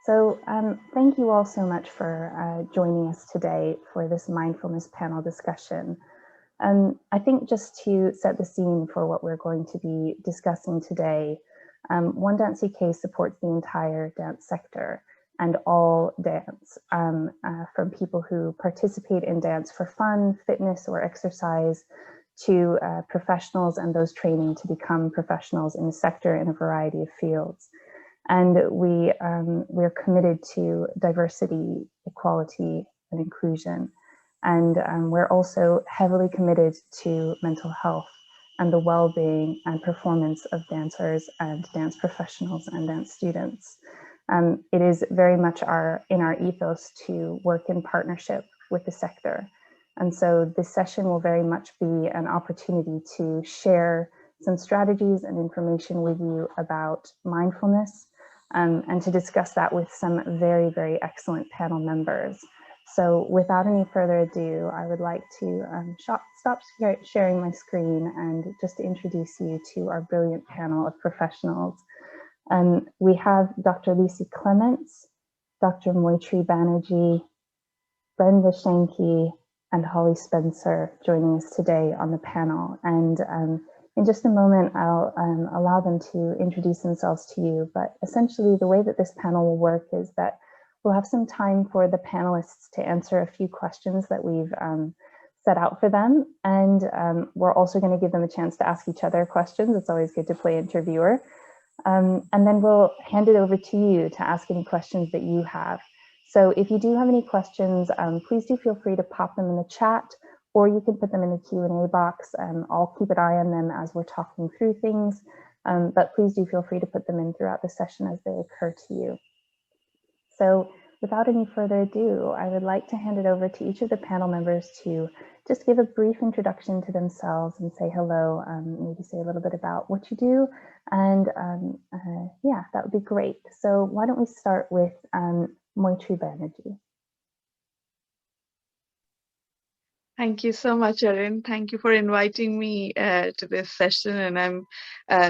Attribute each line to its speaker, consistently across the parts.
Speaker 1: So thank you all so much for joining us today for this mindfulness panel discussion. I think just to set the scene for what we're going to be discussing today, One Dance UK supports the entire dance sector and all dance, from people who participate in dance for fun, fitness, or exercise, to professionals and those training to become professionals in the sector in a variety of fields. And we're committed to diversity, equality, and inclusion. And we're also heavily committed to mental health and the well-being and performance of dancers and dance professionals and dance students. It is very much in our ethos to work in partnership with the sector. And so this session will very much be an opportunity to share some strategies and information with you about mindfulness, and to discuss that with some very, very excellent panel members. So without any further ado, I would like to stop sharing my screen and just introduce you to our brilliant panel of professionals. We have Dr. Lucie Clements, Dr. Moichi Banerjee, Brenda Shankey, and Holly Spencer joining us today on the panel. And in just a moment, I'll allow them to introduce themselves to you. But essentially, the way that this panel will work is that we'll have some time for the panelists to answer a few questions that we've set out for them. And we're also going to give them a chance to ask each other questions. It's always good to play interviewer. And then we'll hand it over to you to ask any questions that you have. So if you do have any questions, please do feel free to pop them in the chat, or you can put them in the Q&A box. I'll keep an eye on them as we're talking through things, but please do feel free to put them in throughout the session as they occur to you. So without any further ado, I would like to hand it over to each of the panel members to just give a brief introduction to themselves and say hello, maybe say a little bit about what you do. And yeah, that would be great. So why don't we start with Moichi Banerjee.
Speaker 2: Thank you so much, Erin. Thank you for inviting me to this session. And I'm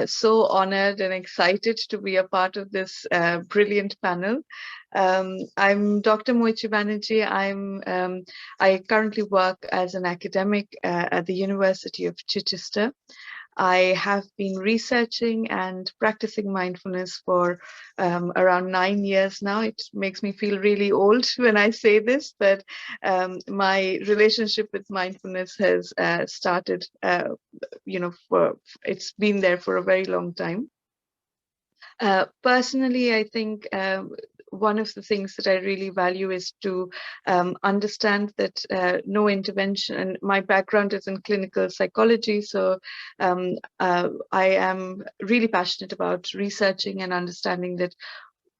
Speaker 2: so honored and excited to be a part of this brilliant panel. I'm Dr. Moichi Banerjee. I currently work as an academic at the University of Chichester. I have been researching and practicing mindfulness for around 9 years now. It makes me feel really old when I say this, but my relationship with mindfulness has started, it's been there for a very long time. Personally, I think one of the things that I really value is to understand that no intervention, and my background is in clinical psychology, so I am really passionate about researching and understanding that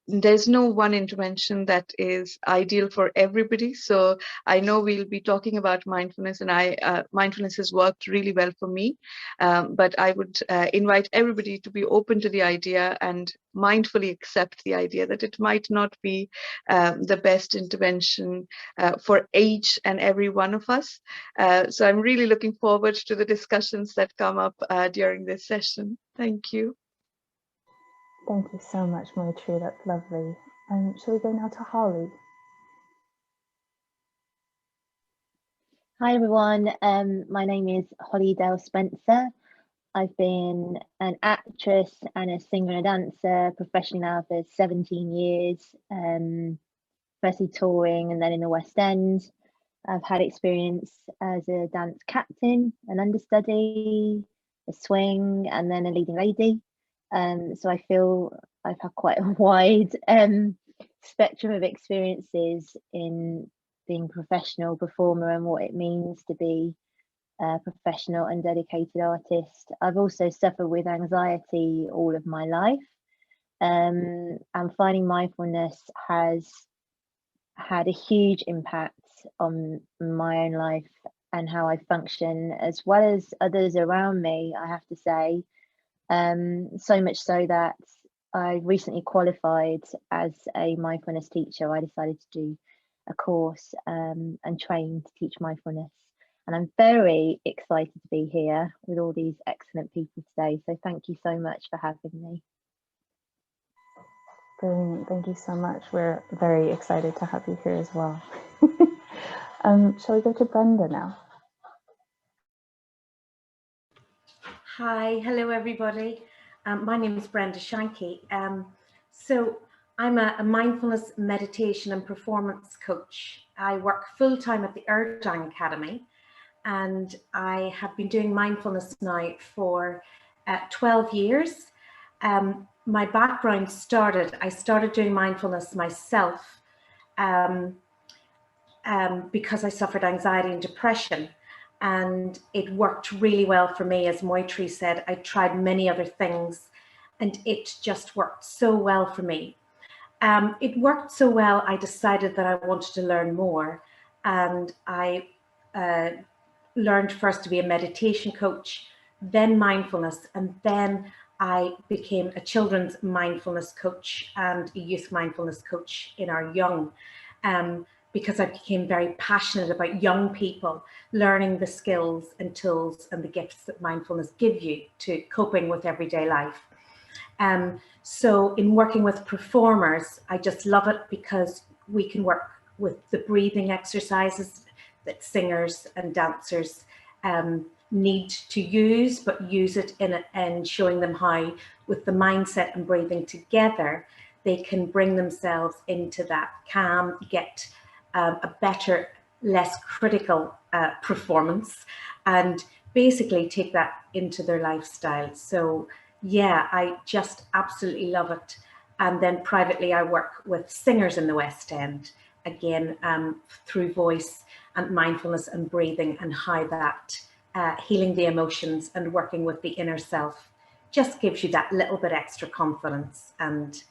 Speaker 2: there's no one intervention that is ideal for everybody. So I know we'll be talking about mindfulness, and mindfulness has worked really well for me. But I would invite everybody to be open to the idea and mindfully accept the idea that it might not be the best intervention for each and every one of us. So I'm really looking forward to the discussions that come up during this session. Thank you.
Speaker 1: Thank you so much, Moitree. That's lovely. Shall we go now to Holly?
Speaker 3: Hi everyone, my name is Holly Dale Spencer. I've been an actress and a singer and a dancer professionally now for 17 years, firstly touring and then in the West End. I've had experience as a dance captain, an understudy, a swing, and then a leading lady. So I feel I've had quite a wide spectrum of experiences in being a professional performer and what it means to be a professional and dedicated artist. I've also suffered with anxiety all of my life, and finding mindfulness has had a huge impact on my own life and how I function, as well as others around me, I have to say. So much so that I recently qualified as a mindfulness teacher. I decided to do a course and train to teach mindfulness. And I'm very excited to be here with all these excellent people today. So thank you so much for having me.
Speaker 1: Brilliant. Thank you so much. We're very excited to have you here as well. Shall we go to Brenda now?
Speaker 4: Hi, hello everybody. My name is Brenda Shankey. So I'm a mindfulness, meditation and performance coach. I work full-time at the Erdang Academy, and I have been doing mindfulness now for 12 years. My background I started doing mindfulness myself because I suffered anxiety and depression. And it worked really well for me. As Moitree said, I tried many other things and it just worked so well for me. It worked so well, I decided that I wanted to learn more. And I learned first to be a meditation coach, then mindfulness, and then I became a children's mindfulness coach and a youth mindfulness coach in our young. Because I became very passionate about young people learning the skills and tools and the gifts that mindfulness give you to coping with everyday life. So in working with performers, I just love it because we can work with the breathing exercises that singers and dancers need to use, but use it in showing them how, with the mindset and breathing together, they can bring themselves into that calm, get a better, less critical performance, and basically take that into their lifestyle. So yeah, I just absolutely love it. And then privately, I work with singers in the West End, again, through voice and mindfulness and breathing, and how that healing the emotions and working with the inner self just gives you that little bit extra confidence and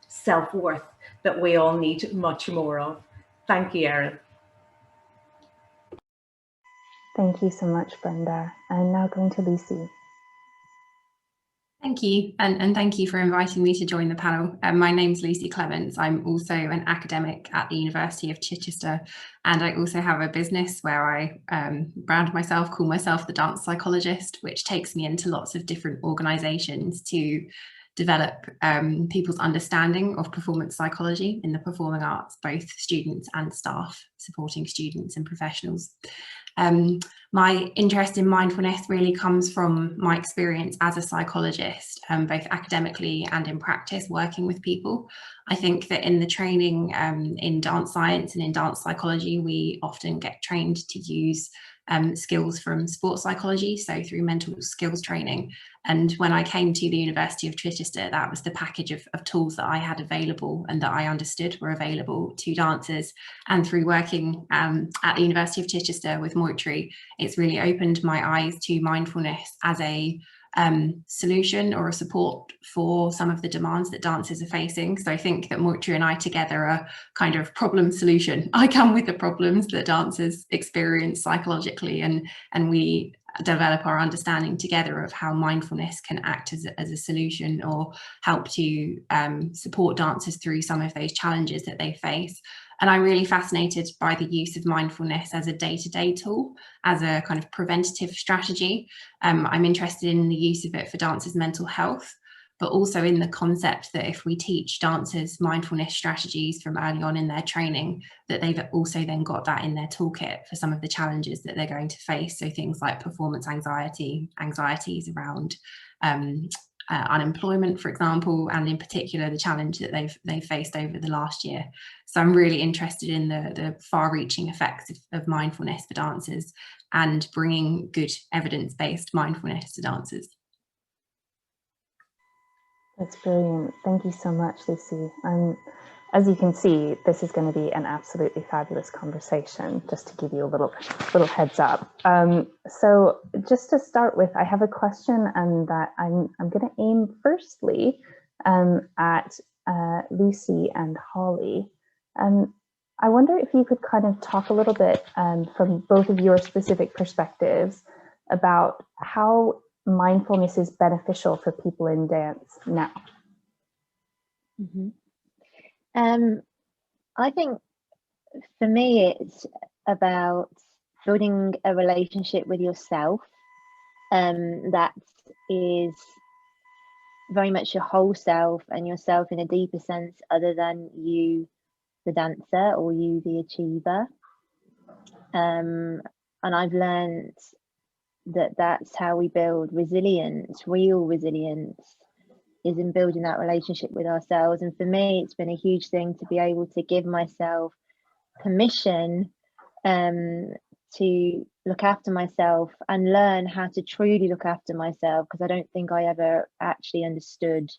Speaker 4: self-worth that we all need much more of. Thank you, Erin.
Speaker 1: Thank you so much, Brenda. I'm now going to Lucie.
Speaker 5: Thank you, and thank you for inviting me to join the panel. My name's Lucie Clements. I'm also an academic at the University of Chichester, and I also have a business where I call myself the dance psychologist, which takes me into lots of different organisations to develop people's understanding of performance psychology in the performing arts, both students and staff, supporting students and professionals. My interest in mindfulness really comes from my experience as a psychologist, both academically and in practice, working with people. I think that in the training in dance science and in dance psychology, we often get trained to use skills from sports psychology, so through mental skills training. And when I came to the University of Chichester, that was the package of tools that I had available and that I understood were available to dancers. And through working at the University of Chichester with Moitree, it's really opened my eyes to mindfulness as a solution or a support for some of the demands that dancers are facing. So I think that Moitree and I together are kind of problem solution. I come with the problems that dancers experience psychologically, and we develop our understanding together of how mindfulness can act as a solution or help to support dancers through some of those challenges that they face. And I'm really fascinated by the use of mindfulness as a day-to-day tool, as a kind of preventative strategy. I'm interested in the use of it for dancers' mental health, but also in the concept that if we teach dancers mindfulness strategies from early on in their training, that they've also then got that in their toolkit for some of the challenges that they're going to face. So things like performance anxiety, anxieties around unemployment, for example, and in particular the challenge that they've faced over the last year. So I'm really interested in the far-reaching effects of mindfulness for dancers and bringing good evidence-based mindfulness to dancers.
Speaker 1: That's brilliant. Thank you so much, Lucie. As you can see, this is going to be an absolutely fabulous conversation, just to give you a little heads up. So just to start with, I have a question, and that I'm going to aim firstly at Lucie and Holly. I wonder if you could kind of talk a little bit from both of your specific perspectives about how mindfulness is beneficial for people in dance now.
Speaker 3: Mm-hmm. I think for me it's about building a relationship with yourself that is very much your whole self and yourself in a deeper sense, other than you, the dancer, or you, the achiever. And I've learned that that's how we build resilience, real resilience, is in building that relationship with ourselves. And for me, it's been a huge thing to be able to give myself permission to look after myself and learn how to truly look after myself, because I don't think I ever actually understood,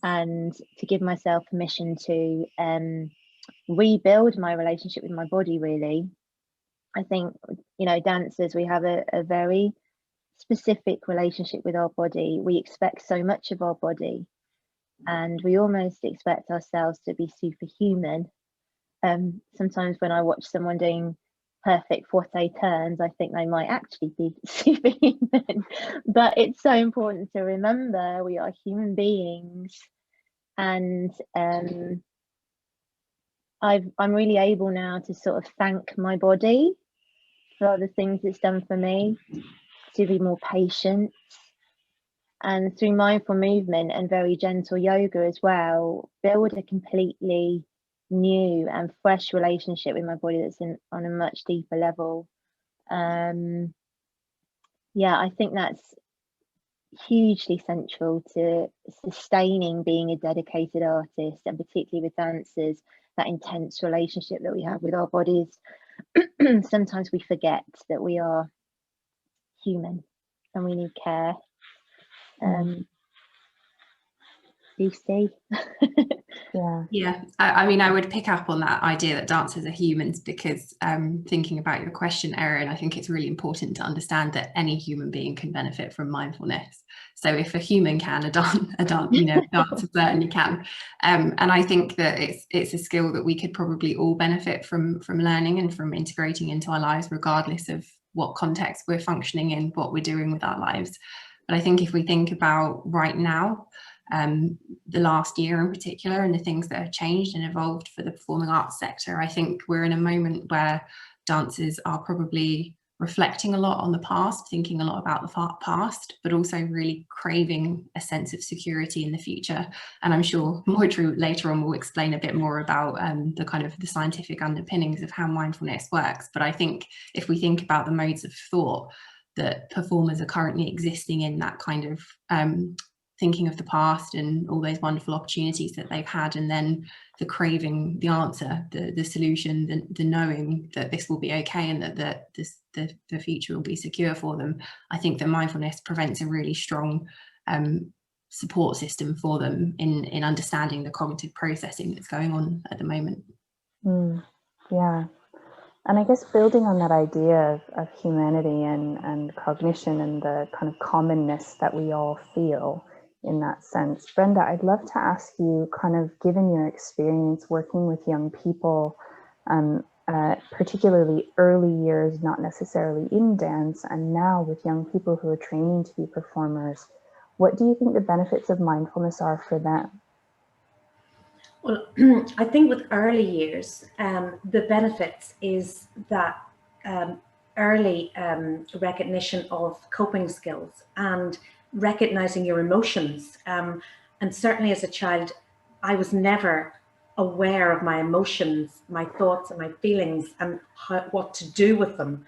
Speaker 3: and to give myself permission to rebuild my relationship with my body, really. I think, you know, dancers, we have a very specific relationship with our body. We expect so much of our body, and we almost expect ourselves to be superhuman. Sometimes when I watch someone doing perfect forte turns, I think they might actually be superhuman. But it's so important to remember we are human beings, and I'm really able now to sort of thank my body for the things it's done for me, to be more patient, and through mindful movement and very gentle yoga as well, build a completely new and fresh relationship with my body that's on a much deeper level. Yeah, I think that's hugely central to sustaining being a dedicated artist, and particularly with dancers, that intense relationship that we have with our bodies. Sometimes we forget that we are human and we need care. Lucie?
Speaker 5: Yeah, I mean, I would pick up on that idea that dancers are humans, because thinking about your question, Erin, I think it's really important to understand that any human being can benefit from mindfulness. So if a human can, a dancer certainly can. And I think that it's a skill that we could probably all benefit from learning and from integrating into our lives, regardless of what context we're functioning in, what we're doing with our lives. But I think if we think about right now, the last year in particular, and the things that have changed and evolved for the performing arts sector, I think we're in a moment where dancers are probably reflecting a lot on the past, thinking a lot about the past, but also really craving a sense of security in the future. And I'm sure Moitree later on will explain a bit more about the kind of the scientific underpinnings of how mindfulness works. But I think if we think about the modes of thought that performers are currently existing in, that kind of thinking of the past and all those wonderful opportunities that they've had, and then the craving, the answer, the solution, the knowing that this will be okay and that the future will be secure for them. I think that mindfulness prevents a really strong support system for them in understanding the cognitive processing that's going on at the moment.
Speaker 1: Yeah. And I guess building on that idea of humanity and cognition and the kind of commonness that we all feel in that sense, Brenda, I'd love to ask you, kind of given your experience working with young people, particularly early years, not necessarily in dance, and now with young people who are training to be performers, what do you think the benefits of mindfulness are for them?
Speaker 4: Well, I think with early years, the benefits is that early recognition of coping skills and recognizing your emotions. And certainly as a child, I was never aware of my emotions, my thoughts and my feelings, and what to do with them.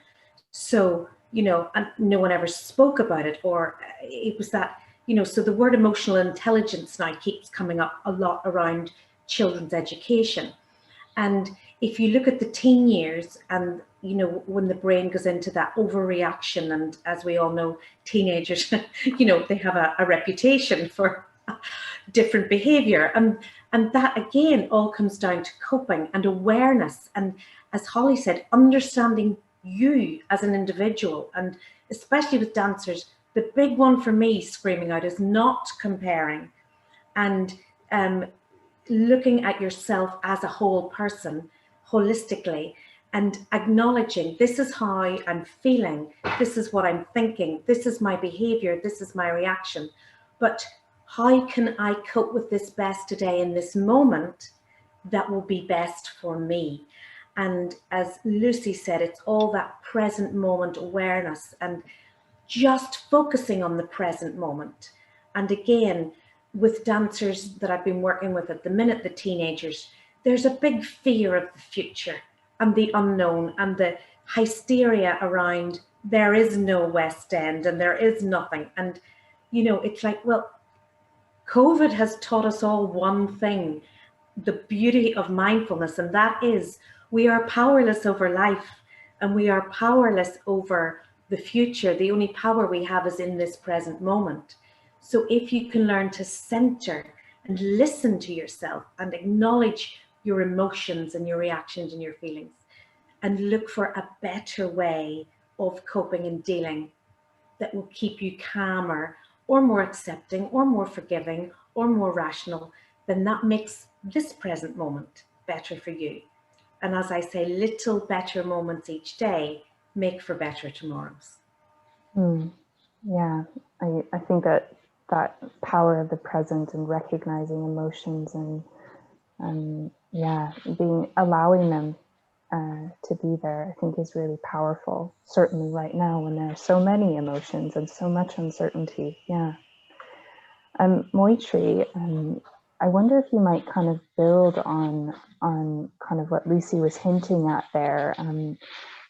Speaker 4: So, you know, and no one ever spoke about it, or it was that, you know, so the word emotional intelligence now keeps coming up a lot around children's education. And if you look at the teen years, and you know, when the brain goes into that overreaction, and as we all know, teenagers, you know, they have a reputation for different behavior, and that again all comes down to coping and awareness, and as Holly said, understanding you as an individual. And especially with dancers, the big one for me screaming out is not comparing, and looking at yourself as a whole person holistically, and acknowledging this is how I'm feeling, this is what I'm thinking, this is my behavior, this is my reaction, but how can I cope with this best today in this moment that will be best for me? And as Lucie said, it's all that present moment awareness and just focusing on the present moment. And again, with dancers that I've been working with at the minute, the teenagers, there's a big fear of the future and the unknown and the hysteria around there is no West End and there is nothing. And, you know, it's like, well, COVID has taught us all one thing, the beauty of mindfulness, and that is we are powerless over life and we are powerless over the future. The only power we have is in this present moment. So if you can learn to center and listen to yourself and acknowledge your emotions and your reactions and your feelings and look for a better way of coping and dealing that will keep you calmer or more accepting or more forgiving or more rational, then that makes this present moment better for you. And as I say, little better moments each day make for better tomorrows.
Speaker 1: Yeah, I think that power of the present and recognizing emotions and yeah, allowing them to be there, I think is really powerful. Certainly right now when there are so many emotions and so much uncertainty. Yeah. Moitree, I wonder if you might kind of build on kind of what Lucie was hinting at there,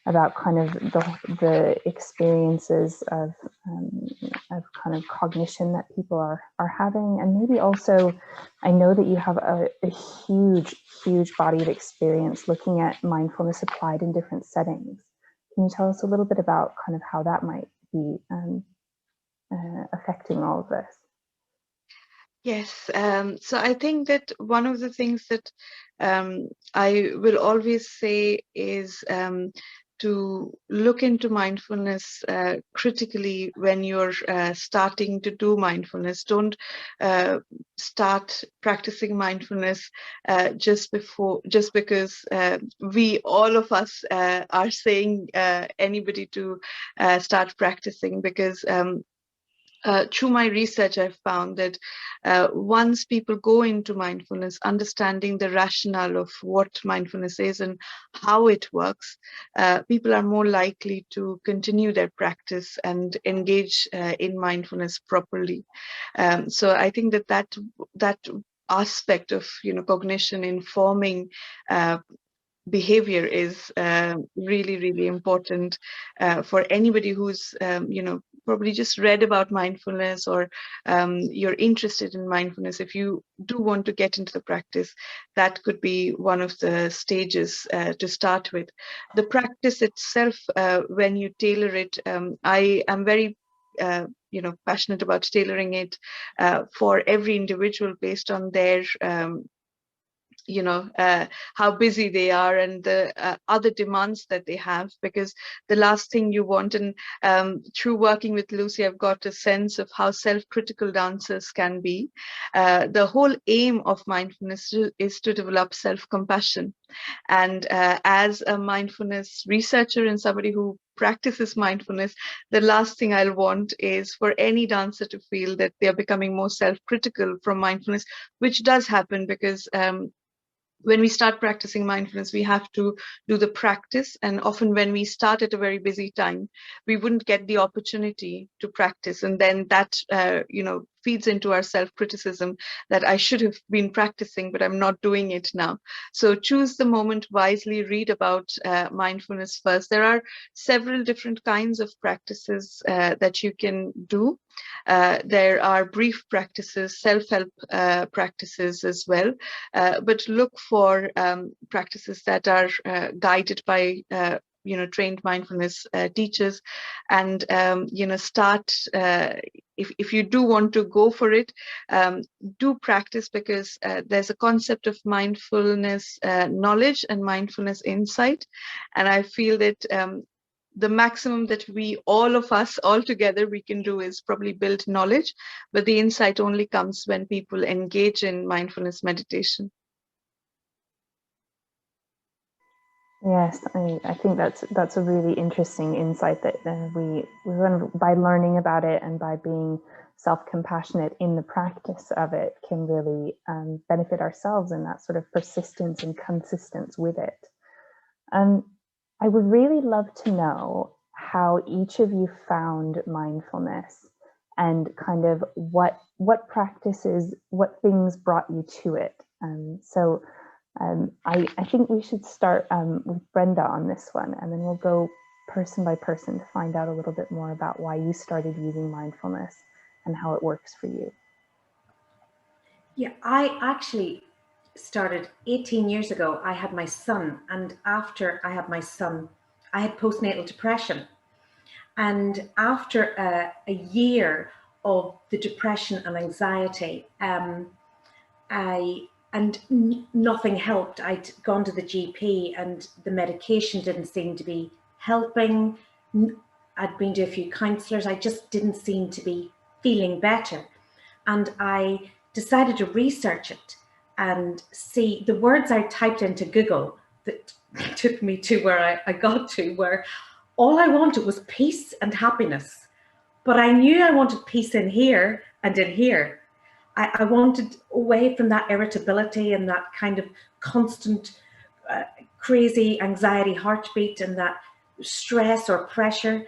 Speaker 1: about kind of the experiences of kind of cognition that people are having, and maybe also, I know that you have a huge body of experience looking at mindfulness applied in different settings. Can you tell us a little bit about kind of how that might be affecting all of this?
Speaker 2: Yes, so I think that one of the things that I will always say is to look into mindfulness critically when you're starting to do mindfulness. Don't start practicing mindfulness just because we, all of us, are saying anybody to start practicing, because through my research, I've found that once people go into mindfulness, understanding the rationale of what mindfulness is and how it works, people are more likely to continue their practice and engage in mindfulness properly. So I think that aspect of cognition informing behavior is really important for anybody who's probably just read about mindfulness, or you're interested in mindfulness. If you do want to get into the practice, that could be one of the stages to start with. The practice itself, when you tailor it, I am very passionate about tailoring it for every individual based on their how busy they are and the other demands that they have, because the last thing you want, and through working with Lucie, I've got a sense of how self-critical dancers can be. The whole aim of mindfulness is to develop self-compassion, and as a mindfulness researcher and somebody who practices mindfulness, the last thing I'll want is for any dancer to feel that they're becoming more self-critical from mindfulness, which does happen because when we start practicing mindfulness, we have to do the practice. And often when we start at a very busy time, we wouldn't get the opportunity to practice. And then that, feeds into our self-criticism that I should have been practicing, but I'm not doing it now. So choose the moment wisely, read about mindfulness first. There are several different kinds of practices that you can do. There are brief practices, self-help practices as well, but look for practices that are guided by trained mindfulness teachers, and start, if you do want to go for it, do practice, because there's a concept of mindfulness knowledge and mindfulness insight, and I feel that the maximum that all of us all together we can do is probably build knowledge, but the insight only comes when people engage in mindfulness meditation.
Speaker 1: Yes, I think that's a really interesting insight, that we by learning about it and by being self-compassionate in the practice of it can really benefit ourselves in that sort of persistence and consistence with it. I would really love to know how each of you found mindfulness and kind of what practices, what things brought you to it. I think we should start with Brenda on this one, and then we'll go person by person to find out a little bit more about why you started using mindfulness and how it works for you.
Speaker 4: Yeah, I actually started 18 years ago. I had my son, and after I had my son, I had postnatal depression. And after a year of the depression and anxiety, nothing helped. I'd gone to the GP and the medication didn't seem to be helping. I'd been to a few counsellors. I just didn't seem to be feeling better. And I decided to research it and see the words I typed into Google that took me to where I got to, where all I wanted was peace and happiness. But I knew I wanted peace in here and in here. I wanted away from that irritability and that kind of constant crazy anxiety heartbeat and that stress or pressure.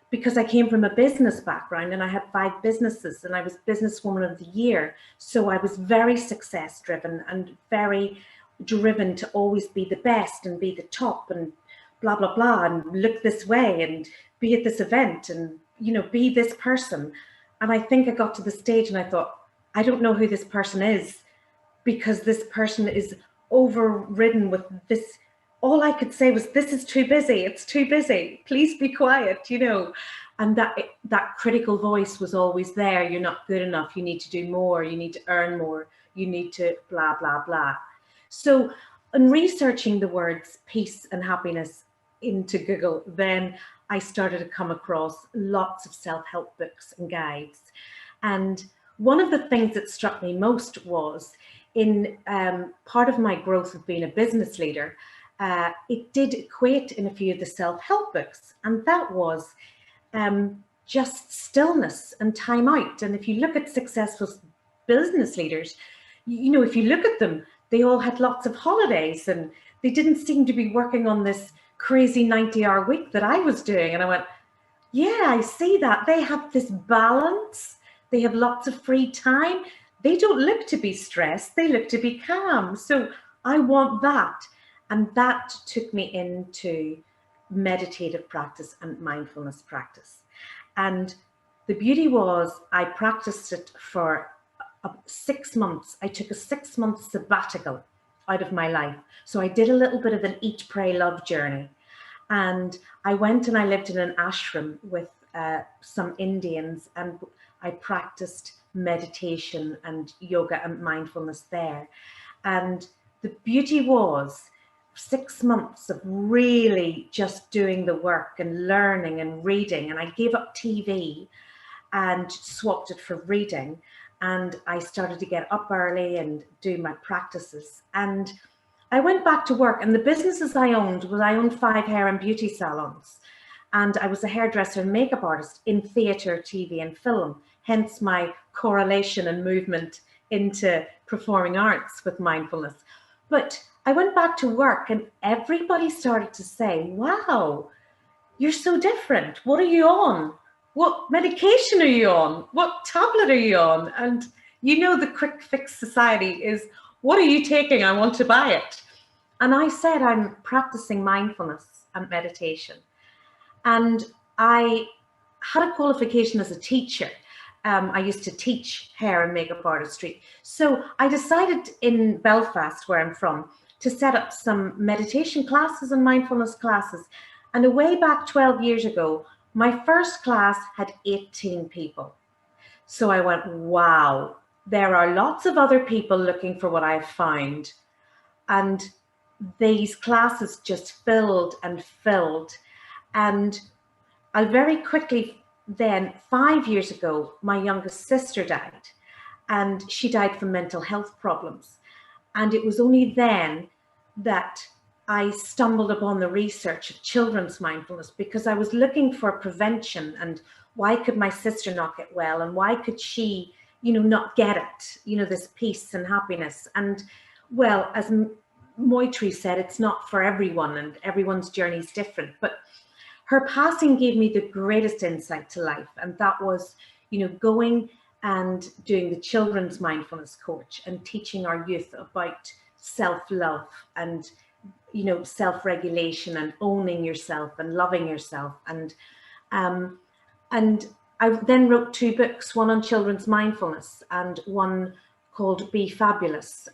Speaker 4: Because I came from a business background and I had 5 businesses and I was businesswoman of the year. So I was very success driven and very driven to always be the best and be the top and blah, blah, blah, and look this way and be at this event and, you know, be this person. And I think I got to the stage and I thought, I don't know who this person is, because this person is overridden with this. All I could say was, this is too busy. It's too busy. Please be quiet, you know. And that critical voice was always there. You're not good enough. You need to do more. You need to earn more. You need to blah, blah, blah. So in researching the words peace and happiness into Google, then I started to come across lots of self-help books and guides. And one of the things that struck me most was in part of my growth of being a business leader, it did equate in a few of the self-help books, and that was just stillness and time out. And if you look at successful business leaders, you know, if you look at them, they all had lots of holidays and they didn't seem to be working on this crazy 90-hour week that I was doing. And I went, yeah, I see that. They have this balance. They have lots of free time. They don't look to be stressed. They look to be calm. So I want that. And that took me into meditative practice and mindfulness practice. And the beauty was I practiced it for 6 months. I took a 6-month sabbatical out of my life. So I did a little bit of an eat, pray, love journey. And I went and I lived in an ashram with some Indians, and I practiced meditation and yoga and mindfulness there. And the beauty was 6 months of really just doing the work and learning and reading. And I gave up TV and swapped it for reading. And I started to get up early and do my practices. And I went back to work, and the businesses I owned was I owned 5 hair and beauty salons. And I was a hairdresser and makeup artist in theatre, TV and film, hence my correlation and movement into performing arts with mindfulness. But I went back to work and everybody started to say, wow, you're so different. What are you on? What medication are you on? What tablet are you on? And you know, the quick fix society is, what are you taking? I want to buy it. And I said, I'm practicing mindfulness and meditation. And I had a qualification as a teacher. I used to teach hair and makeup artistry. So I decided in Belfast, where I'm from, to set up some meditation classes and mindfulness classes. And way back 12 years ago, my first class had 18 people. So I went, wow, there are lots of other people looking for what I've found. And these classes just filled and filled. And I very quickly then, 5 years ago, my youngest sister died, and she died from mental health problems. And it was only then that I stumbled upon the research of children's mindfulness, because I was looking for prevention and why could my sister not get well, and why could she, you know, not get it, you know, this peace and happiness. And well, as Moitree said, it's not for everyone and everyone's journey is different, but her passing gave me the greatest insight to life, and that was, going and doing the children's mindfulness coach and teaching our youth about self-love and, self-regulation and owning yourself and loving yourself. And I then wrote 2 books, one on children's mindfulness and one called Be Fabulous.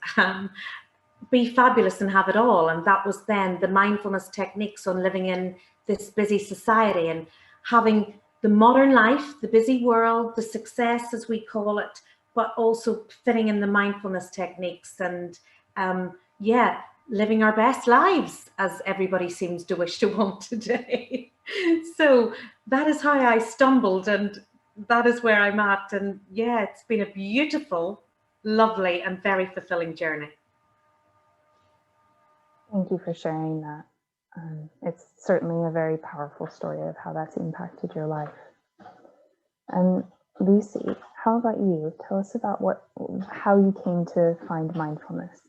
Speaker 4: Be fabulous and have it all. And that was then the mindfulness techniques on living in this busy society and having the modern life, the busy world, the success as we call it, but also fitting in the mindfulness techniques and living our best lives, as everybody seems to wish to want today. So that is how I stumbled, and that is where I'm at. And yeah, it's been a beautiful, lovely, and very fulfilling journey.
Speaker 1: Thank you for sharing that. It's certainly a very powerful story of how that's impacted your life. And Lucie, how about you? Tell us about how you came to find mindfulness.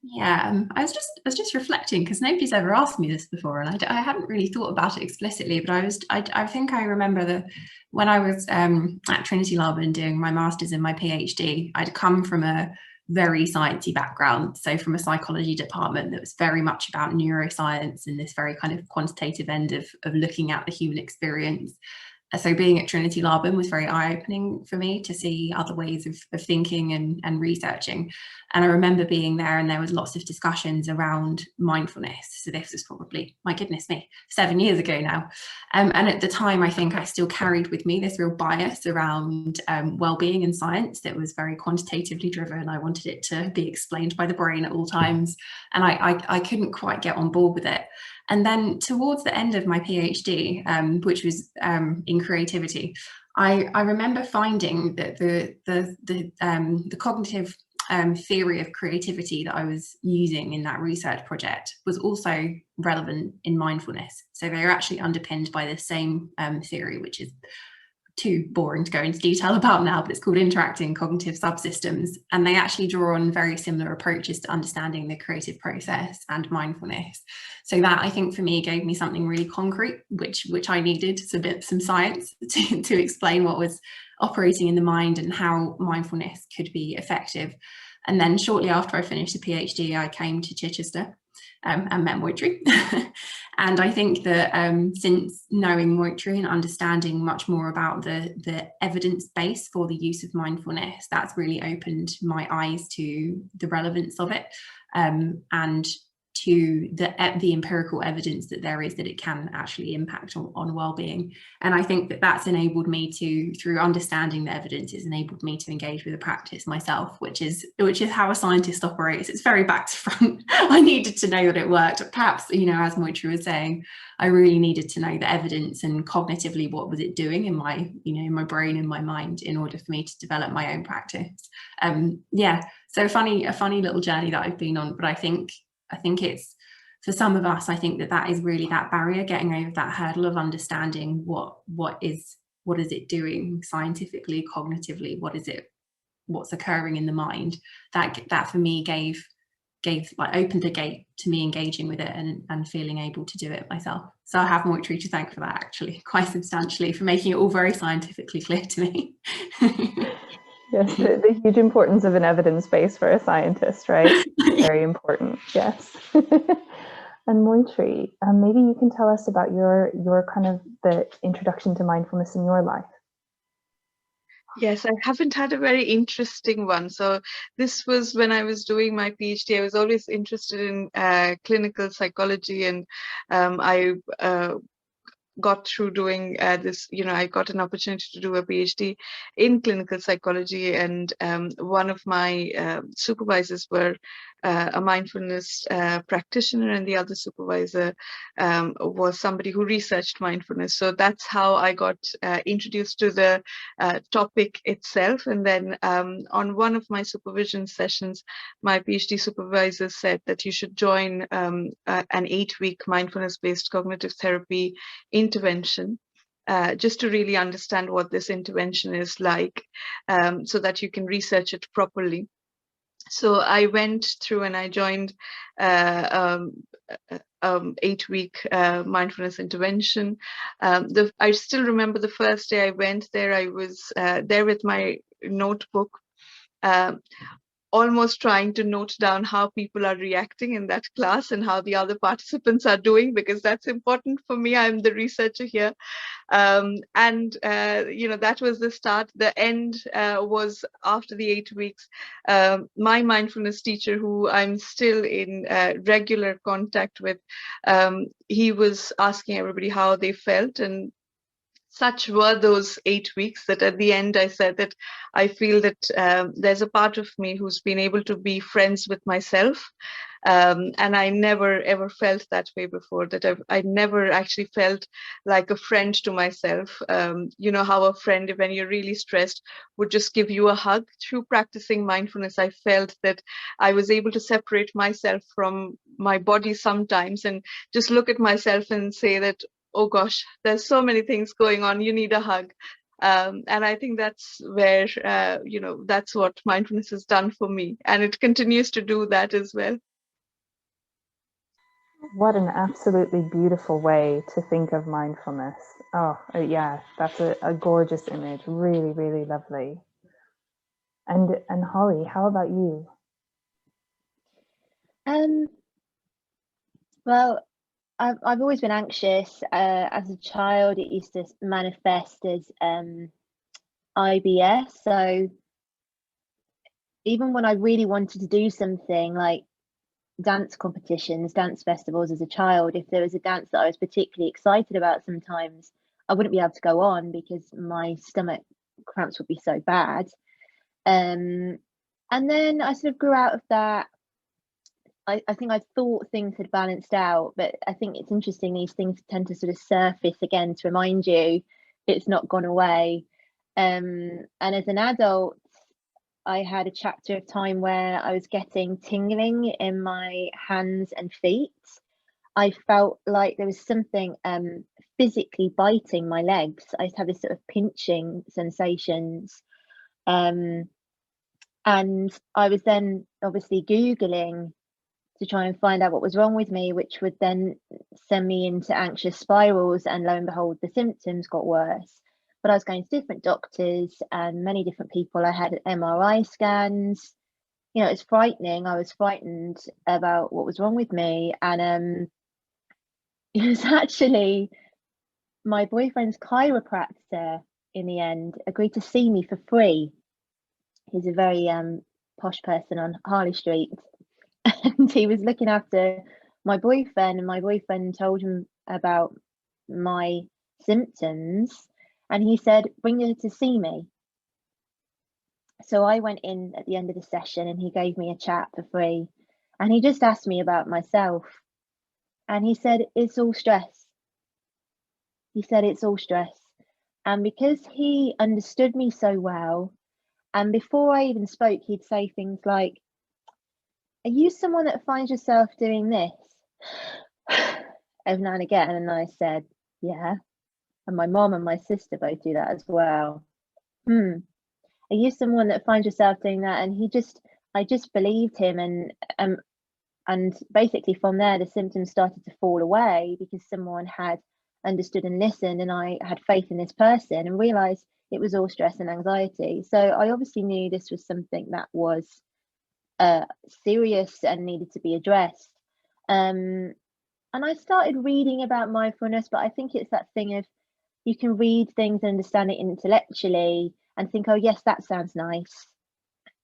Speaker 5: Yeah, I was just reflecting because nobody's ever asked me this before, and I hadn't really thought about it explicitly. But I think I remember that when I was at Trinity Laban doing my master's and my PhD, I'd come from a very sciencey background, so from a psychology department that was very much about neuroscience and this very kind of quantitative end of looking at the human experience. So being at Trinity Laban was very eye-opening for me to see other ways of thinking and researching. And I remember being there and there was lots of discussions around mindfulness. So this was probably, my goodness me, 7 years ago now. And at the time, I think I still carried with me this real bias around well-being and science that was very quantitatively driven. I wanted it to be explained by the brain at all times. And I couldn't quite get on board with it. And then towards the end of my PhD, which was in creativity, I remember finding that the cognitive theory of creativity that I was using in that research project was also relevant in mindfulness. So they are actually underpinned by the same theory, which is too boring to go into detail about now, but it's called interacting cognitive subsystems. And they actually draw on very similar approaches to understanding the creative process and mindfulness. So that, I think, for me, gave me something really concrete, which I needed, some science to explain what was operating in the mind and how mindfulness could be effective. And then shortly after I finished the PhD, I came to Chichester and met Moitree. And I think that since knowing Moitree and understanding much more about the evidence base for the use of mindfulness, that's really opened my eyes to the relevance of it and to the empirical evidence that there is that it can actually impact on well-being. And I think that that's enabled me to, through understanding the evidence, it's enabled me to engage with the practice myself, which is how a scientist operates. It's very back to front. I needed to know that it worked. Perhaps, as Moitree was saying, I really needed to know the evidence and cognitively what was it doing in my, in my brain and my mind in order for me to develop my own practice. So a funny little journey that I've been on, but I think it's, for some of us, I think that is really that barrier, getting over that hurdle of understanding what is it doing scientifically, cognitively, what's occurring in the mind. That for me opened the gate to me engaging with it and feeling able to do it myself. So I have Moitree to thank for that, actually, quite substantially, for making it all very scientifically clear to me.
Speaker 1: Yes, the huge importance of an evidence base for a scientist, right? Very important, yes. And Moitree, maybe you can tell us about your kind of the introduction to mindfulness in your life.
Speaker 2: Yes, I haven't had a very interesting one. So this was when I was doing my PhD. I was always interested in clinical psychology, and I got through doing this, I got an opportunity to do a PhD in clinical psychology, and one of my supervisors were a mindfulness practitioner, and the other supervisor was somebody who researched mindfulness. So that's how I got introduced to the topic itself. And then on one of my supervision sessions, my PhD supervisor said that you should join an 8-week mindfulness-based cognitive therapy intervention, just to really understand what this intervention is like, so that you can research it properly. So I went through and I joined a 8-week mindfulness intervention. I still remember the first day I went there. I was there with my notebook, almost trying to note down how people are reacting in that class and how the other participants are doing, because that's important for me. I'm the researcher here. That was the start. The end was after the 8 weeks. My mindfulness teacher, who I'm still in regular contact with, he was asking everybody how they felt, and such were those 8 weeks that at the end I said that I feel that there's a part of me who's been able to be friends with myself. And I never ever felt that way before, that I never actually felt like a friend to myself. You know how a friend, when you're really stressed, would just give you a hug. Through practicing mindfulness, I felt that I was able to separate myself from my body sometimes and just look at myself and say that, oh gosh, there's so many things going on, you need a hug. And I think that's where, that's what mindfulness has done for me. And it continues to do that as well.
Speaker 1: What an absolutely beautiful way to think of mindfulness. Oh, yeah, that's a gorgeous image. Really, really lovely. And Holly, how about you?
Speaker 3: Well, I've always been anxious. As a child, it used to manifest as IBS. So even when I really wanted to do something like dance competitions, dance festivals as a child, if there was a dance that I was particularly excited about, sometimes I wouldn't be able to go on because my stomach cramps would be so bad. And then I sort of grew out of that. I think I thought things had balanced out, but I think it's interesting, these things tend to sort of surface again to remind you it's not gone away. And as an adult, I had a chapter of time where I was getting tingling in my hands and feet. I felt like there was something physically biting my legs. I used to have this sort of pinching sensations. And I was then obviously Googling to try and find out what was wrong with me, which would then send me into anxious spirals. And lo and behold, the symptoms got worse. But I was going to different doctors and many different people. I had MRI scans. You know, it's frightening. I was frightened about what was wrong with me. And it was actually my boyfriend's chiropractor in the end agreed to see me for free. He's a very posh person on Harley Street. And he was looking after my boyfriend, and my boyfriend told him about my symptoms, and he said, bring her to see me. So I went in at the end of the session and he gave me a chat for free, and he just asked me about myself, and he said, it's all stress. He said, it's all stress. And because he understood me so well, and before I even spoke, he'd say things like, are you someone that finds yourself doing this every now and again? And I said, yeah. And my mom and my sister both do that as well. Are you someone that finds yourself doing that? And I just believed him. And basically from there, the symptoms started to fall away because someone had understood and listened, and I had faith in this person and realized it was all stress and anxiety. So I obviously knew this was something that was serious and needed to be addressed. And I started reading about mindfulness, but I think it's that thing of, you can read things and understand it intellectually and think, oh yes, that sounds nice,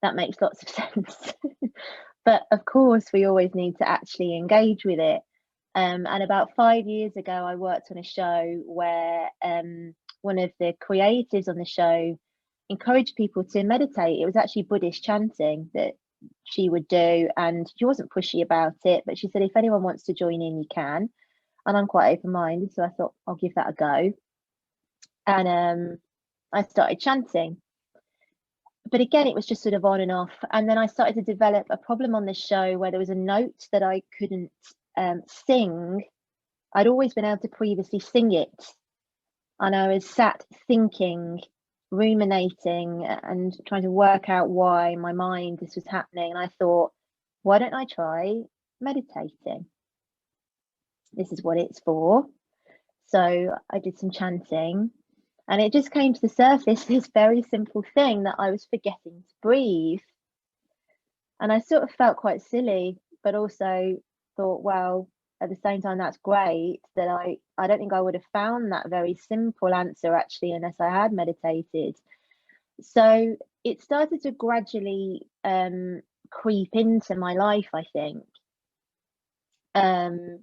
Speaker 3: that makes lots of sense. But of course we always need to actually engage with it. And about 5 years ago, I worked on a show where one of the creators on the show encouraged people to meditate. It was actually Buddhist chanting that she would do, and she wasn't pushy about it, but she said, if anyone wants to join in, you can. And I'm quite open-minded, so I thought I'll give that a go. And I started chanting, but again, it was just sort of on and off. And then I started to develop a problem on the show where there was a note that I couldn't sing. I'd always been able to previously sing it, and I was sat thinking, ruminating, and trying to work out why in my mind this was happening. And I thought, why don't I try meditating? this is what it's for. So I did some chanting, and it just came to the surface, this very simple thing that I was forgetting to breathe. And I sort of felt quite silly, but also thought, well, at the same time, that's great, that I don't think I would have found that very simple answer actually unless I had meditated. So it started to gradually creep into my life, I think. And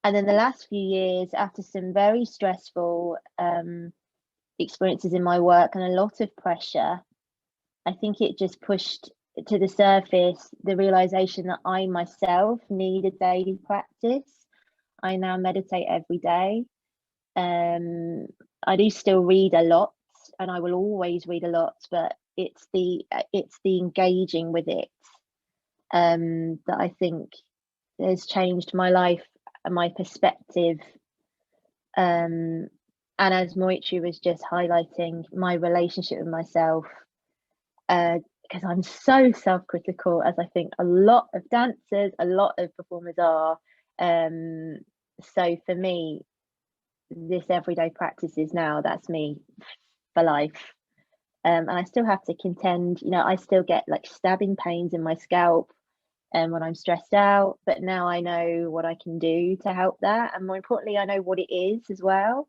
Speaker 3: then the last few years, after some very stressful experiences in my work and a lot of pressure, I think it just pushed to the surface the realization that I myself need a daily practice. I now meditate every day. I do still read a lot, and I will always read a lot, but it's the engaging with it that I think has changed my life and my perspective. And as Moichi was just highlighting, my relationship with myself, because I'm so self-critical, as I think a lot of dancers, a lot of performers are. So for me, this everyday practice is now, that's me for life. And I still have to contend, you know, I still get like stabbing pains in my scalp when I'm stressed out, but now I know what I can do to help that. And more importantly, I know what it is as well.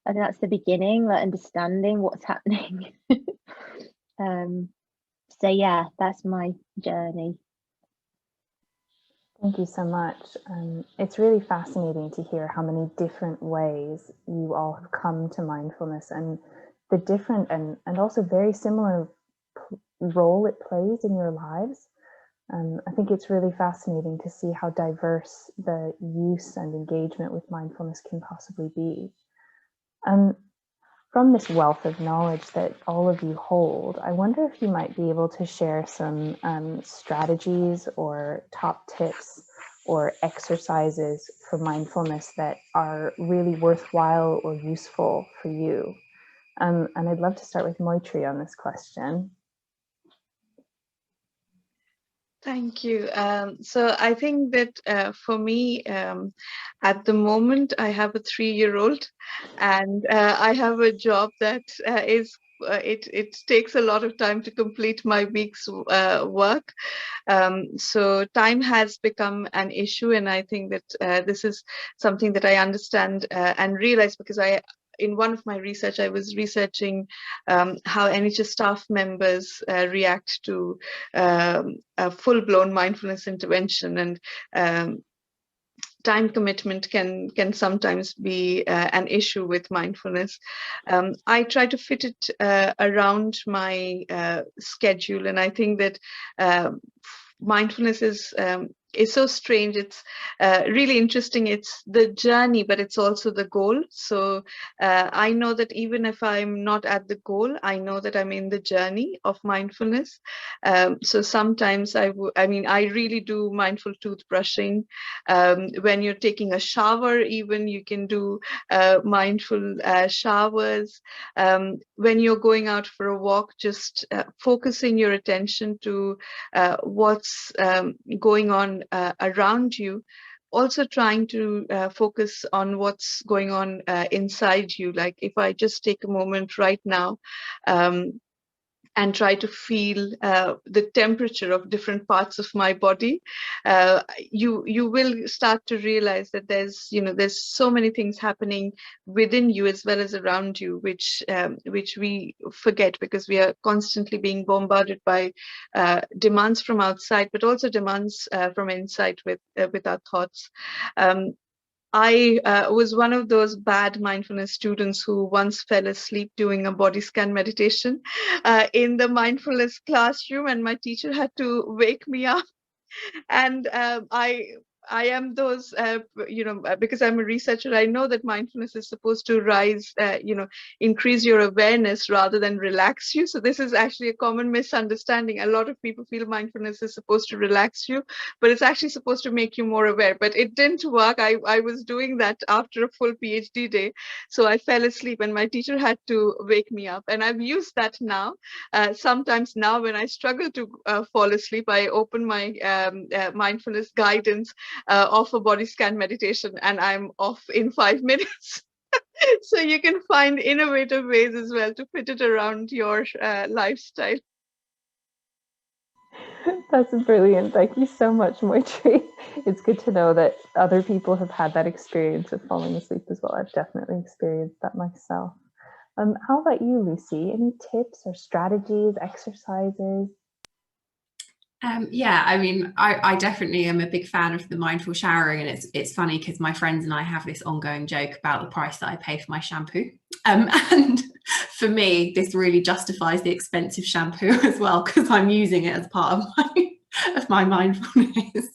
Speaker 3: I think that's the beginning, like understanding what's happening. So yeah, that's my journey.
Speaker 1: Thank you so much. It's really fascinating to hear how many different ways you all have come to mindfulness, and the different and also very similar role it plays in your lives. I think it's really fascinating to see how diverse the use and engagement with mindfulness can possibly be. From this wealth of knowledge that all of you hold, I wonder if you might be able to share some strategies or top tips or exercises for mindfulness that are really worthwhile or useful for you. And I'd love to start with Moitree on this question.
Speaker 2: Thank you. So I think that for me, at the moment, I have a 3-year-old, and I have a job that it takes a lot of time to complete my week's work. So time has become an issue, and I think that this is something that I understand and realize, because in one of my research, I was researching how NHS staff members react to a full-blown mindfulness intervention, and time commitment can sometimes be an issue with mindfulness. I try to fit it around my schedule, and I think that mindfulness is so strange. It's really interesting. It's the journey, but it's also the goal. So I know that even if I'm not at the goal, I know that I'm in the journey of mindfulness. So sometimes I really do mindful toothbrushing. When you're taking a shower, even you can do mindful showers. When you're going out for a walk, just focusing your attention to what's going on around you, also trying to focus on what's going on inside you. Like if I just take a moment right now and try to feel the temperature of different parts of my body, you will start to realize that there's so many things happening within you as well as around you, which we forget because we are constantly being bombarded by demands from outside, but also demands from inside with our thoughts. I was one of those bad mindfulness students who once fell asleep doing a body scan meditation in the mindfulness classroom, and my teacher had to wake me up. And I am those, because I'm a researcher, I know that mindfulness is supposed to increase your awareness rather than relax you. So this is actually a common misunderstanding. A lot of people feel mindfulness is supposed to relax you, but it's actually supposed to make you more aware. But it didn't work. I was doing that after a full PhD day. So I fell asleep and my teacher had to wake me up. And I've used that now. Sometimes now when I struggle to fall asleep, I open my mindfulness guidance of a body scan meditation, and I'm off in 5 minutes. So you can find innovative ways as well to fit it around your lifestyle.
Speaker 1: That's brilliant. Thank you so much, Moitree. It's good to know that other people have had that experience of falling asleep as well. I've definitely experienced that myself. How about you, Lucie? Any tips or strategies, exercises?
Speaker 5: Yeah, I mean, I definitely am a big fan of the mindful showering, and it's funny because my friends and I have this ongoing joke about the price that I pay for my shampoo. And for me, this really justifies the expensive shampoo as well, because I'm using it as part of my mindfulness.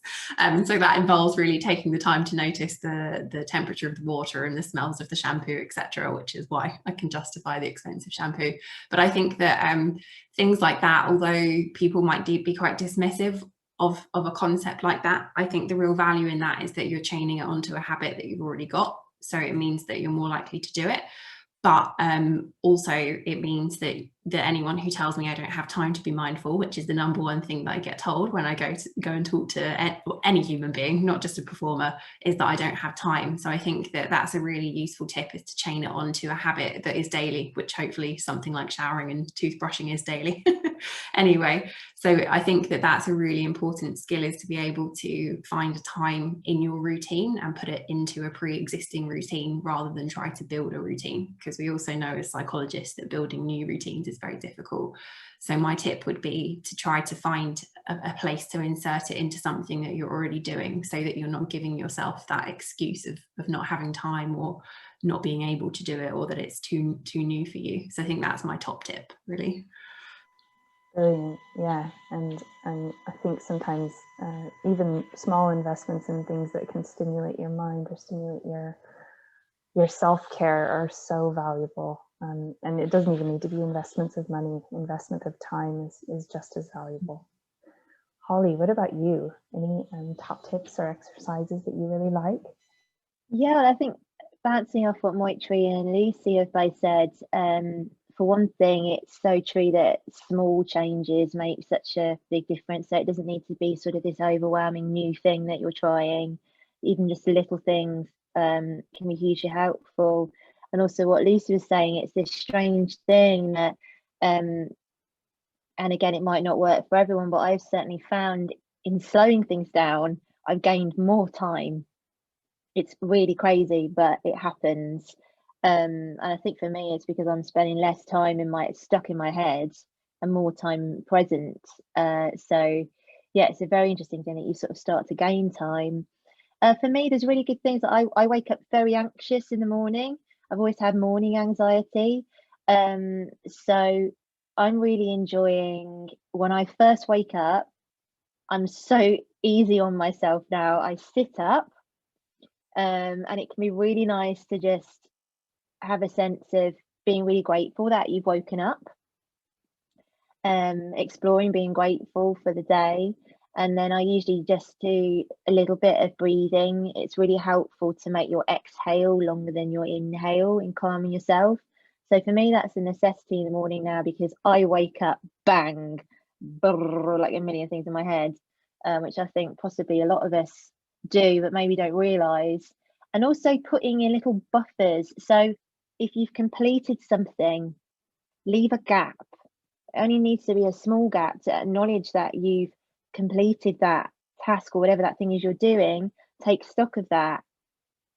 Speaker 5: So that involves really taking the time to notice the temperature of the water and the smells of the shampoo, etc., which is why I can justify the expensive shampoo. But I think that things like that, although people might be quite dismissive of a concept like that, I think the real value in that is that you're chaining it onto a habit that you've already got. So it means that you're more likely to do it. But also it means that anyone who tells me I don't have time to be mindful, which is the number one thing that I get told when I go and talk to any human being, not just a performer, is that I don't have time. So I think that that's a really useful tip, is to chain it onto a habit that is daily, which hopefully something like showering and toothbrushing is daily. Anyway, so I think that that's a really important skill, is to be able to find a time in your routine and put it into a pre-existing routine rather than try to build a routine, because we also know as psychologists that building new routines is very difficult. So my tip would be to try to find a place to insert it into something that you're already doing, so that you're not giving yourself that excuse of not having time or not being able to do it, or that it's too new for you. So I think that's my top tip, really.
Speaker 1: Brilliant, yeah, and I think sometimes even small investments in things that can stimulate your mind or stimulate your self-care are so valuable, and it doesn't even need to be investments of money. Investment of time is just as valuable. Holly, what about you? Any top tips or exercises that you really like?
Speaker 3: Yeah, I think bouncing off what Moitree and Lucie have both said, for one thing, it's so true that small changes make such a big difference. So it doesn't need to be sort of this overwhelming new thing that you're trying. Even just the little things can be hugely helpful. And also what Lucie was saying, it's this strange thing that, and again, it might not work for everyone, but I've certainly found in slowing things down, I've gained more time. It's really crazy, but it happens. And I think for me, it's because I'm spending less time stuck in my head and more time present. So yeah, it's a very interesting thing that you sort of start to gain time. For me, there's really good things. I wake up very anxious in the morning. I've always had morning anxiety. So I'm really enjoying when I first wake up. I'm so easy on myself now. I sit up, and it can be really nice to just have a sense of being really grateful that you've woken up, exploring, being grateful for the day. And then I usually just do a little bit of breathing. It's really helpful to make your exhale longer than your inhale in calming yourself. So for me, that's a necessity in the morning now, because I wake up bang, brrr, like a million things in my head, which I think possibly a lot of us do, but maybe don't realise. And also putting in little buffers. So if you've completed something, leave a gap. It only needs to be a small gap to acknowledge that you've completed that task or whatever that thing is you're doing. Take stock of that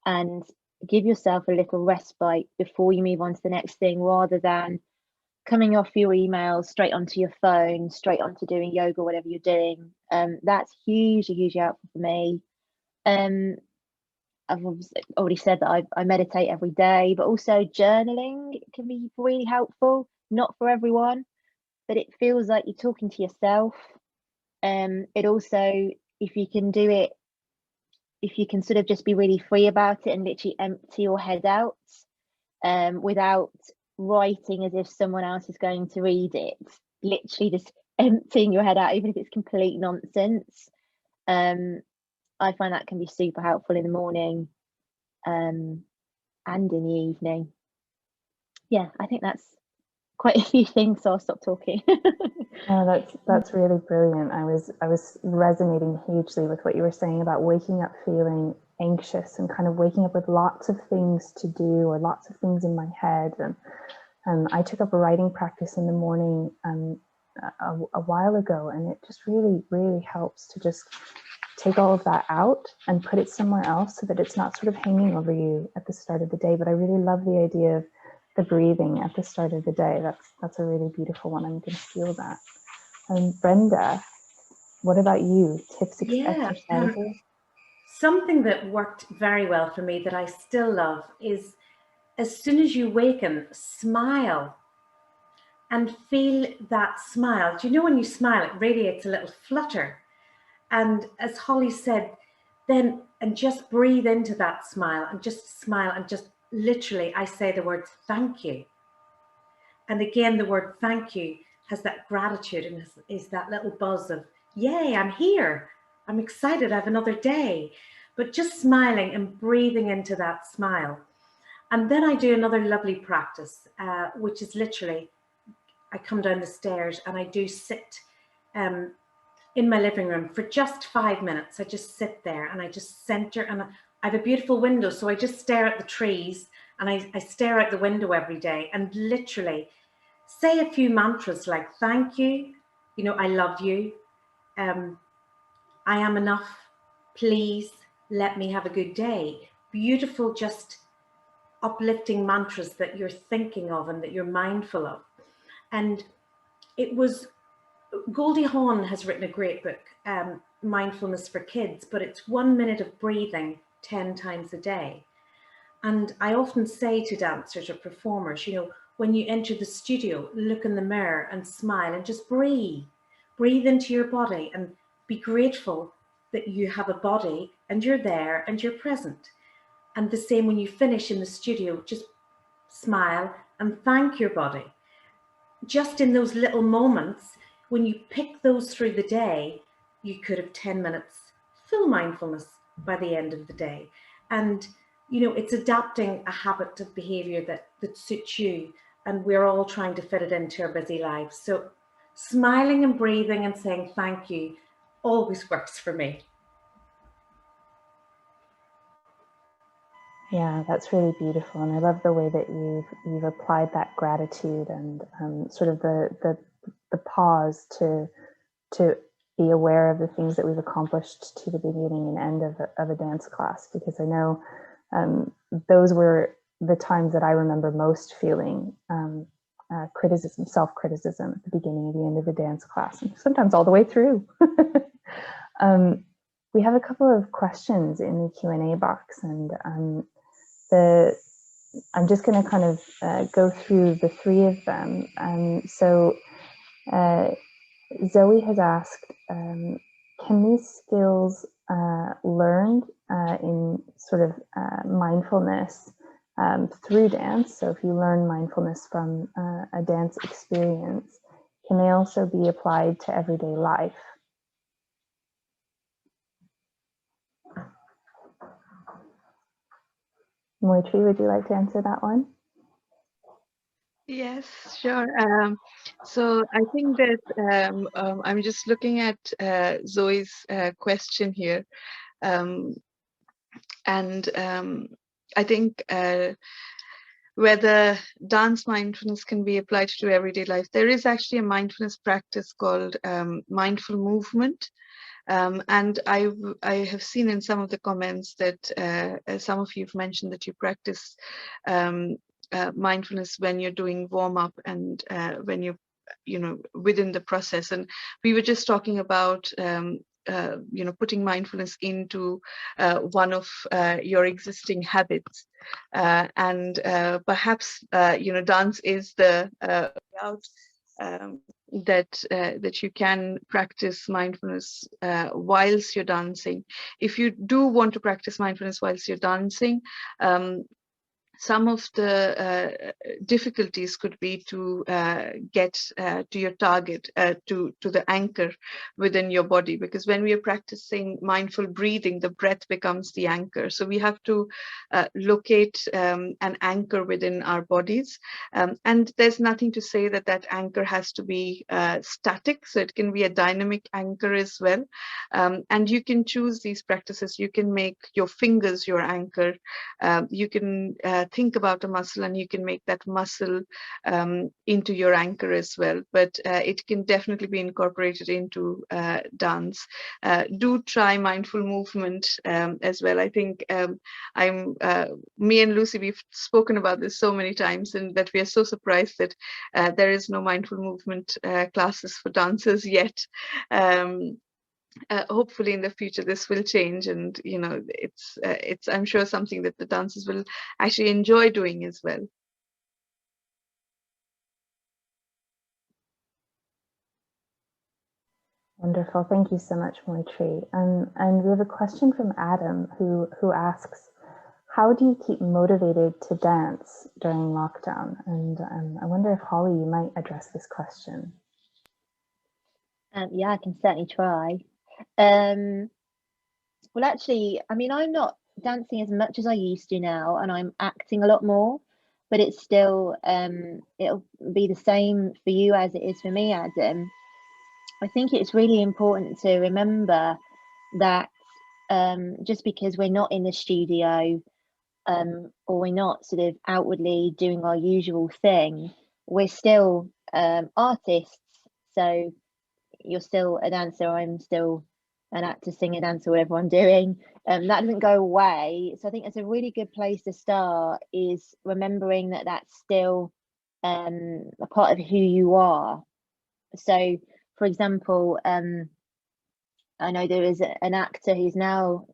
Speaker 3: and give yourself a little respite before you move on to the next thing, rather than coming off your emails straight onto your phone, straight onto doing yoga, whatever you're doing. That's hugely helpful for me. I've already said that I meditate every day, but also journaling can be really helpful. Not for everyone, but it feels like you're talking to yourself. It also, if you can do it, if you can sort of just be really free about it and literally empty your head out, without writing as if someone else is going to read it, literally just emptying your head out, even if it's complete nonsense. I find that can be super helpful in the morning, and in the evening. Yeah, I think that's quite a few things, so I'll stop talking.
Speaker 1: Oh, that's really brilliant. I was resonating hugely with what you were saying about waking up feeling anxious and kind of waking up with lots of things to do or lots of things in my head. And I took up a writing practice in the morning a while ago, and it just really, really helps to just take all of that out and put it somewhere else so that it's not sort of hanging over you at the start of the day. But I really love the idea of the breathing at the start of the day. That's a really beautiful one. I'm going to steal that. Brenda, what about you? Tips, exercises?
Speaker 4: Something that worked very well for me that I still love is, as soon as you waken, smile and feel that smile. Do you know when you smile, it radiates a little flutter? And as Holly said, then, and just breathe into that smile and just smile and just literally, I say the word thank you. And again, the word thank you has that gratitude and is that little buzz of, yay, I'm here. I'm excited, I have another day. But just smiling and breathing into that smile. And then I do another lovely practice, which is literally, I come down the stairs and I do sit in my living room for just 5 minutes. I just sit there and I just center, and I have a beautiful window, so I just stare at the trees and I stare out the window every day and literally say a few mantras like thank you, you know, I love you, I am enough, please let me have a good day. Beautiful, just uplifting mantras that you're thinking of and that you're mindful of. And it was, Goldie Hawn has written a great book, Mindfulness for Kids, but it's 1 minute of breathing 10 times a day. And I often say to dancers or performers, you know, when you enter the studio, look in the mirror and smile and just breathe. Breathe into your body and be grateful that you have a body and you're there and you're present. And the same when you finish in the studio, just smile and thank your body. Just in those little moments, when you pick those through the day, you could have 10 minutes full mindfulness by the end of the day. And, you know, it's adapting a habit of behavior that suits you. And we're all trying to fit it into our busy lives. So smiling and breathing and saying thank you always works for me.
Speaker 1: Yeah, that's really beautiful, and I love the way that you've applied that gratitude and sort of the pause to be aware of the things that we've accomplished to the beginning and end of a dance class, because I know those were the times that I remember most feeling criticism, self-criticism at the beginning and the end of a dance class, and sometimes all the way through. We have a couple of questions in the Q&A box, and I'm just going to kind of go through the three of them. So Zoe has asked, can these skills learned in sort of mindfulness through dance? So if you learn mindfulness from a dance experience, can they also be applied to everyday life? Moitree, would you like to answer that one?
Speaker 2: Yes, sure. So I think that I'm just looking at Zoe's question here. And I think whether dance mindfulness can be applied to everyday life, there is actually a mindfulness practice called mindful movement. And I have seen in some of the comments that some of you've mentioned that you practice mindfulness when you're doing warm up and when you're, you know, within the process. And we were just talking about, you know, putting mindfulness into one of your existing habits, and perhaps, you know, dance is the route that you can practice mindfulness whilst you're dancing. If you do want to practice mindfulness whilst you're dancing, some of the difficulties could be to get to your target, to the anchor within your body, because when we are practicing mindful breathing, the breath becomes the anchor. So we have to locate an anchor within our bodies, and there's nothing to say that that anchor has to be static, so it can be a dynamic anchor as well. And you can choose these practices. You can make your fingers your anchor. You can think about a muscle and you can make that muscle into your anchor as well. But it can definitely be incorporated into dance. Do try mindful movement as well. I think me and Lucie, we've spoken about this so many times, and that we are so surprised that there is no mindful movement classes for dancers yet. Hopefully in the future this will change, and you know, it's I'm sure something that the dancers will actually enjoy doing as well.
Speaker 1: Wonderful, thank you so much, Moitree. And we have a question from Adam who asks, how do you keep motivated to dance during lockdown? And I wonder if Holly, you might address this question.
Speaker 3: Yeah, I can certainly try. Well, actually, I mean, I'm not dancing as much as I used to now, and I'm acting a lot more, but it's still, it'll be the same for you as it is for me, Adam. I think it's really important to remember that just because we're not in the studio or we're not sort of outwardly doing our usual thing, we're still artists. So you're still a dancer, I'm still an actor, singer, dancer, whatever I'm doing. That doesn't go away. So I think it's a really good place to start, is remembering that that's still a part of who you are. So, for example, I know there is an actor who's now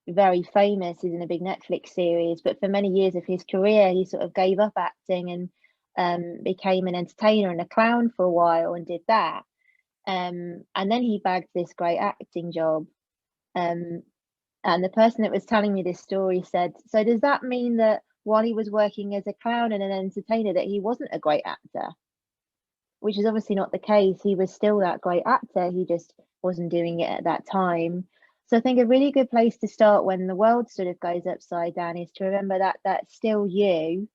Speaker 3: very famous, he's in a big Netflix series, but for many years of his career, he sort of gave up acting and became an entertainer and a clown for a while and did that. And then he bagged this great acting job. And the person that was telling me this story said, so does that mean that while he was working as a clown and an entertainer that he wasn't a great actor? Which is obviously not the case. He was still that great actor, he just wasn't doing it at that time. So I think a really good place to start when the world sort of goes upside down is to remember that that's still you,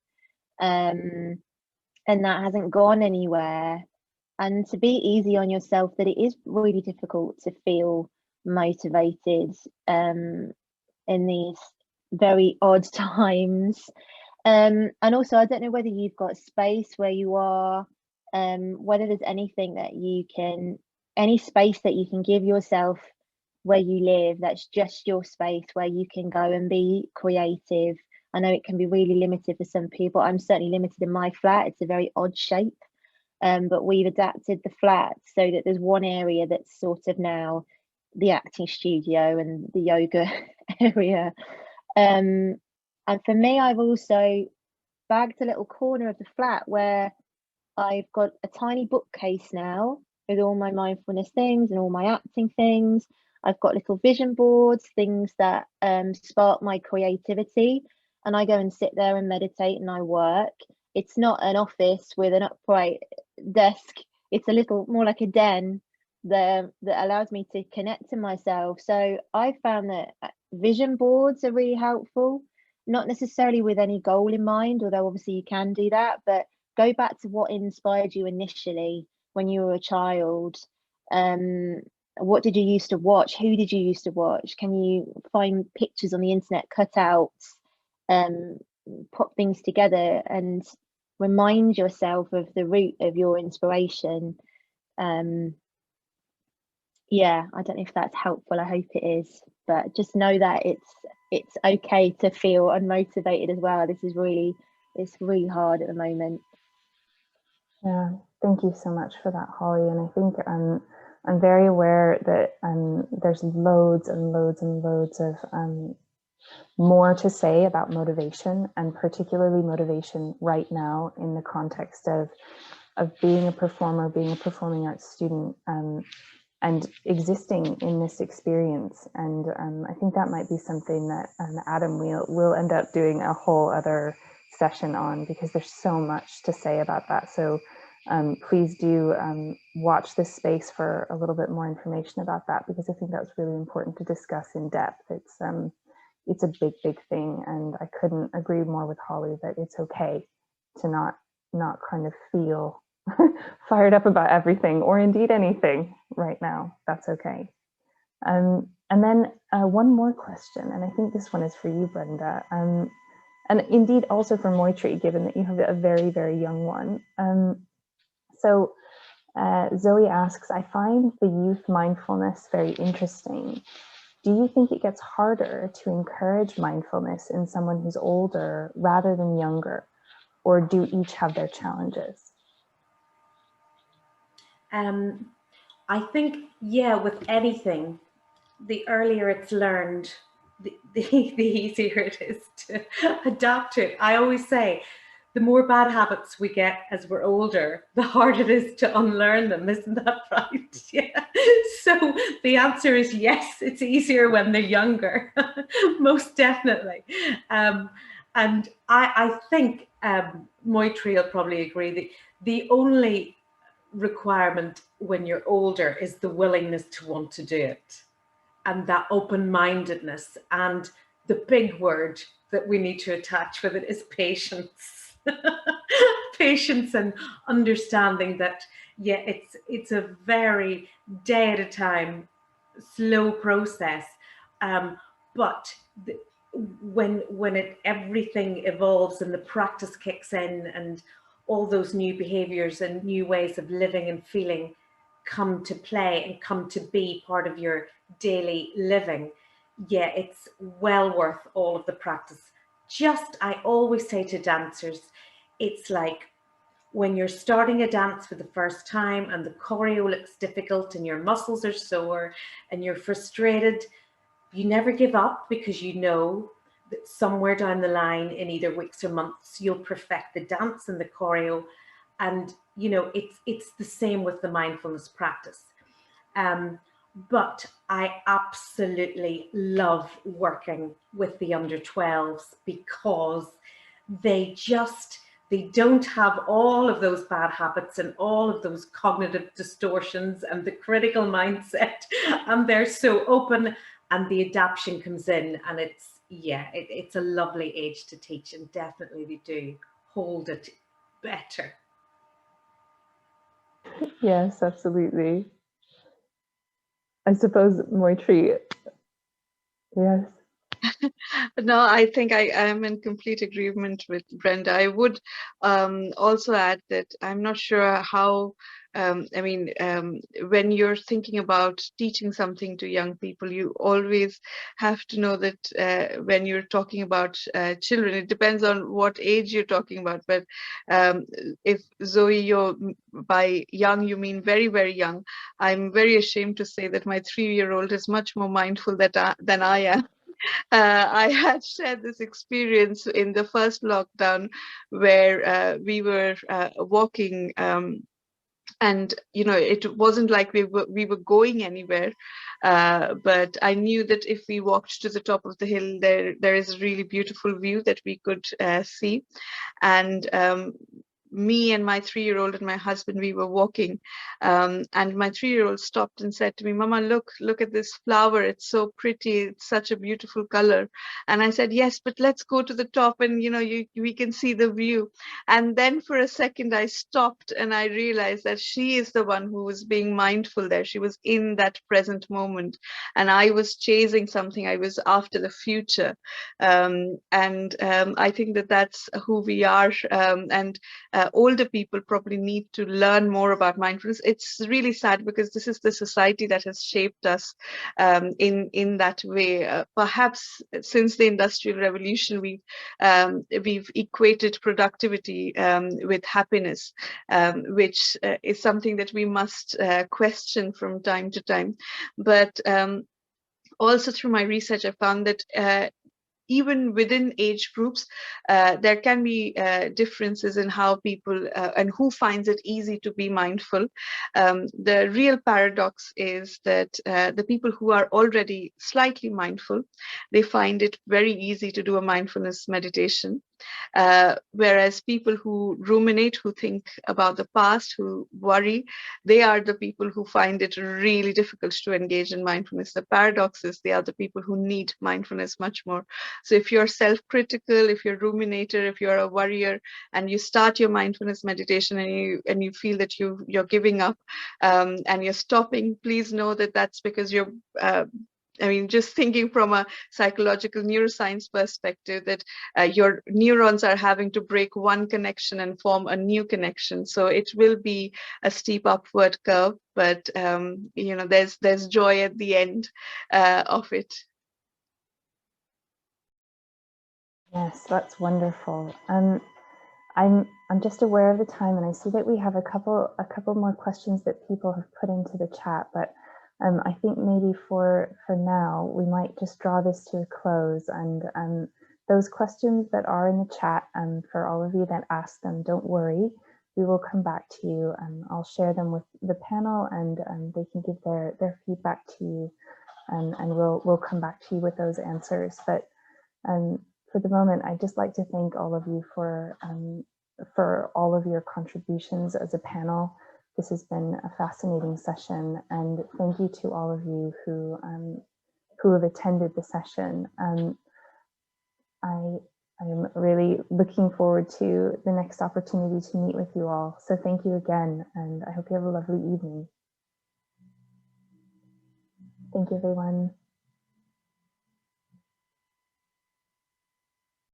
Speaker 3: and that hasn't gone anywhere. And to be easy on yourself, that it is really difficult to feel motivated in these very odd times. And also, I don't know whether you've got space where you are, whether there's anything that you can, any space that you can give yourself where you live, that's just your space where you can go and be creative. I know it can be really limited for some people. I'm certainly limited in my flat. It's a very odd shape. But we've adapted the flat so that there's one area that's sort of now the acting studio and the yoga area. And for me, I've also bagged a little corner of the flat where I've got a tiny bookcase now with all my mindfulness things and all my acting things. I've got little vision boards, things that spark my creativity. And I go and sit there and meditate and I work. It's not an office with an upright desk. It's a little more like a den that allows me to connect to myself. So I found that vision boards are really helpful, not necessarily with any goal in mind, although obviously you can do that, but go back to what inspired you initially when you were a child. What did you used to watch? Who did you used to watch? Can you find pictures on the internet, cutouts, put things together and remind yourself of the root of your inspiration? Yeah, I don't know if that's helpful. I hope it is, but just know that it's okay to feel unmotivated as well. It's really hard at the moment.
Speaker 1: Yeah, thank you so much for that, Holly. And I think I'm very aware that there's loads and loads and loads of more to say about motivation, and particularly motivation right now in the context of being a performer, being a performing arts student. and existing in this experience. And I think that might be something that Adam will end up doing a whole other session on, because there's so much to say about that. So please do watch this space for a little bit more information about that, because I think that's really important to discuss in depth. It's a big thing, and I couldn't agree more with Holly that it's okay to not kind of feel fired up about everything, or indeed anything right now. That's okay. And then one more question, and I think this one is for you, Brenda, and indeed also for Moitree, given that you have a very young one. So Zoe asks, I find the youth mindfulness very interesting. Do you think it gets harder to encourage mindfulness in someone who's older rather than younger, or do each have their challenges?
Speaker 4: I think, yeah, with anything, the earlier it's learned, the easier it is to adapt to it. I always say, the more bad habits we get as we're older, the harder it is to unlearn them. Isn't that right? Yeah. So the answer is yes, it's easier when they're younger, most definitely. And I think Moitree will probably agree that the only requirement when you're older is the willingness to want to do it, and that open-mindedness, and the big word that we need to attach with it is patience. Patience and understanding that, yeah, it's a very day at a time, slow process, but when everything evolves and the practice kicks in, and all those new behaviors and new ways of living and feeling come to play and come to be part of your daily living, yeah, it's well worth all of the practice. Just, I always say to dancers, it's like when you're starting a dance for the first time and the choreo looks difficult and your muscles are sore and you're frustrated, you never give up, because you know that somewhere down the line, in either weeks or months, you'll perfect the dance and the choreo. And you know, it's the same with the mindfulness practice. But I absolutely love working with the under 12s, because they don't have all of those bad habits and all of those cognitive distortions and the critical mindset, and they're so open, and the adaptation comes in, and it's a lovely age to teach, and definitely they do hold it better.
Speaker 1: Yes, absolutely. I suppose Moitree, yes.
Speaker 2: No, I think I am in complete agreement with Brenda. I would also add that I'm not sure how, when you're thinking about teaching something to young people, you always have to know that when you're talking about children, it depends on what age you're talking about. But if Zoe, you're by young, you mean very young, I'm very ashamed to say that my 3-year-old is much more mindful than I am. I had shared this experience in the first lockdown where we were walking, and you know, it wasn't like we were going anywhere, but I knew that if we walked to the top of the hill, there is a really beautiful view that we could see. And me and my 3-year-old and my husband, we were walking, and my 3-year-old stopped and said to me, "Mama, look at this flower. It's so pretty. It's such a beautiful color." And I said, "Yes, but let's go to the top, and you know, we can see the view." And then for a second I stopped, and I realized that she is the one who was being mindful there. She was in that present moment, and I was chasing something. I was after the future, and I think that that's who we are, and older people probably need to learn more about mindfulness. It's really sad, because this is the society that has shaped us in that way. Perhaps since the Industrial Revolution, we've equated productivity with happiness, which is something that we must question from time to time. But also through my research, I found that even within age groups, there can be differences in how people and who finds it easy to be mindful. The real paradox is that the people who are already slightly mindful, they find it very easy to do a mindfulness meditation. Whereas people who ruminate, who think about the past, who worry, they are the people who find it really difficult to engage in mindfulness. The paradox is they are the people who need mindfulness much more. So if you're self-critical, if you're a ruminator, if you're a worrier, and you start your mindfulness meditation and you feel that you're giving up and you're stopping, please know that that's because you're I mean, just thinking from a psychological neuroscience perspective, that your neurons are having to break one connection and form a new connection. So it will be a steep upward curve, but you know, there's joy at the end of it.
Speaker 1: Yes, that's wonderful. I'm just aware of the time, and I see that we have a couple more questions that people have put into the chat, but I think maybe for now we might just draw this to a close. And those questions that are in the chat, for all of you that asked them, don't worry, we will come back to you, and I'll share them with the panel, and they can give their feedback to you, and we'll come back to you with those answers. But for the moment, I'd just like to thank all of you for all of your contributions as a panel. This has been a fascinating session, and thank you to all of you who have attended the session. I'm really looking forward to the next opportunity to meet with you all. So thank you again, and I hope you have a lovely evening. Thank you, everyone.